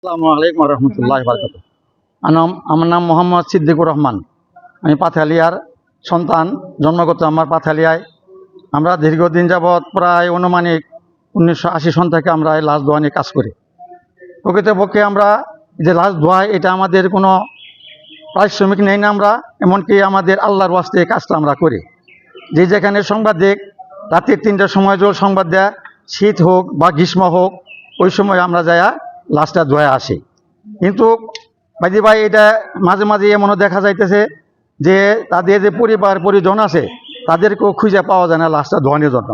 আসসালামু আলাইকুম রহমতুল্লাহ বারকাত। আমার নাম মোহাম্মদ সিদ্দিকুর রহমান। আমি পাথালিয়ার সন্তান, জন্মগত আমার পাথালিয়ায়। আমরা দীর্ঘদিন যাবৎ প্রায় অনুমানিক 1980 সন থেকে আমরা এই লাশ দোয়া নিয়ে কাজ করি। প্রকৃতপক্ষে আমরা যে লাশ দোয়া, এটা আমাদের কোনো পারিশ্রমিক নেই না। আমরা এমনকি আমাদের আল্লাহর ওয়াস্তে এই কাজটা আমরা করি। যে যেখানে সংবাদ দেখ, রাত্রির 3টার সময় জল সংবাদ দেয়, শীত হোক বা গ্রীষ্ম হোক, ওই সময় আমরা যাইয়া লাশটা ধোয়া আসি। কিন্তু ভাইজি ভাই, এটা মাঝে মাঝে এমনও দেখা যাইতেছে যে তাদের যে পরিবার পরিজন আছে, তাদেরকেও খুঁজে পাওয়া যায় না লাশটা ধোয়ানোর জন্য।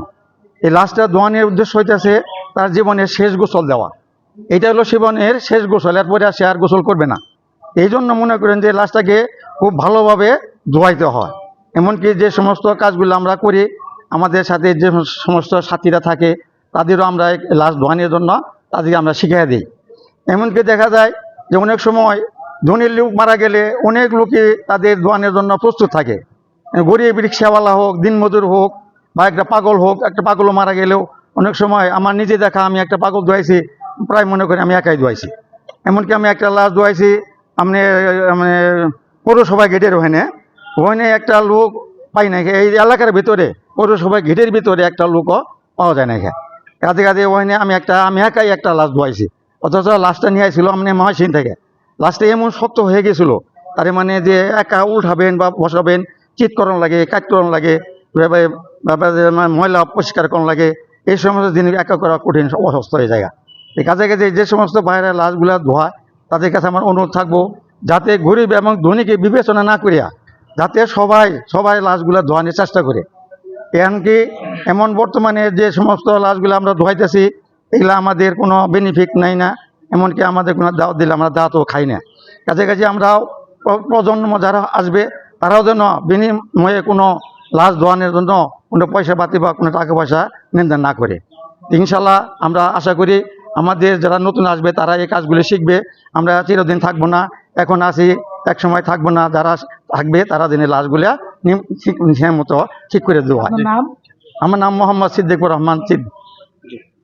এই লাশটা ধোয়ানোর উদ্দেশ্য হইতেছে তার জীবনের শেষ গোসল দেওয়া। এটা হলো জীবনের শেষ গোসল, এরপরে সে আর গোসল করবে না। এই জন্য মনে করেন যে লাশটাকে খুব ভালোভাবে ধোয়াইতে হয়। এমনকি যে সমস্ত কাজগুলো আমরা করি, আমাদের সাথে যে সমস্ত সাথীরা থাকে, তাদেরও আমরা এই লাশ ধোয়ানোর জন্য তাদেরকে আমরা শিখিয়ে দিই। এমনকি দেখা যায় যে অনেক সময় ধনীর লোক মারা গেলে অনেক লোকই তাদের ধোয়ানোর জন্য প্রস্তুত থাকে। গরিব রিক্সাওয়ালা হোক, দিনমজুর হোক, বা একটা পাগল হোক, একটা পাগলও মারা গেলেও অনেক সময় আমার নিজে দেখা, আমি একটা পাগল ধোয়াইছি, প্রায় মনে করি আমি একাই ধোয়াইছি। এমনকি আমি একটা লাশ ধোয়াইছি আপনি মানে পৌরসভা গেটের ওখানে একটা লোক পাই না, এই এলাকার ভিতরে পৌরসভা গেটের ভিতরে একটা লোকও পাওয়া যায় না। কাজে কাজে ওখানে আমি একাই একটা লাশ ধোয়াইছি। অথচ লাশটা নিয়ে আসছিল আমি মহাসিন থেকে। লাশটা এমন শক্ত হয়ে গেছিল, তার মানে যে একা উঠাবেন বা বসাবেন, চিৎকরণ লাগে, কাজকরণ লাগে, ময়লা পরিষ্কার করণ লাগে। এই সমস্ত জিনিস একা করা কঠিন, অসুস্থ হয়ে যায়। এই কাজে কাজে যে সমস্ত বাইরের লাশগুলা ধোয়া, তাদের কাছে আমার অনুরোধ থাকবো যাতে গরিব এবং ধনীকে বিবেচনা না করিয়া যাতে সবাই লাশগুলা ধোয়ানোর চেষ্টা করে। এমনকি এমন বর্তমানে যে সমস্ত লাশগুলো আমরা ধোয়াইতেছি, এগুলো আমাদের কোনো বেনিফিট নাই না। এমনকি আমাদের কোনো দাওয়াত দিলে আমরা দাওয়াতও খাই না। কাছে কাছে আমরাও প্রজন্ম যারা আসবে, তারাও যেন বিনিময়ে কোনো লাশ ধোয়ানোর জন্য কোনো পয়সা পাতি বা কোনো টাকা পয়সা লেনদেন না করে। ইনশাল্লাহ আমরা আশা করি আমাদের যারা নতুন আসবে তারা এই কাজগুলি শিখবে। আমরা চিরদিন থাকবো না, এখন আছি, এক সময় থাকবো না। যারা থাকবে তারা দিনে লাশগুলা নিয়ম মতো ঠিক করে দেওয়া। আমার নাম মোহাম্মদ সিদ্দিকুর রহমান সিদ্দিক।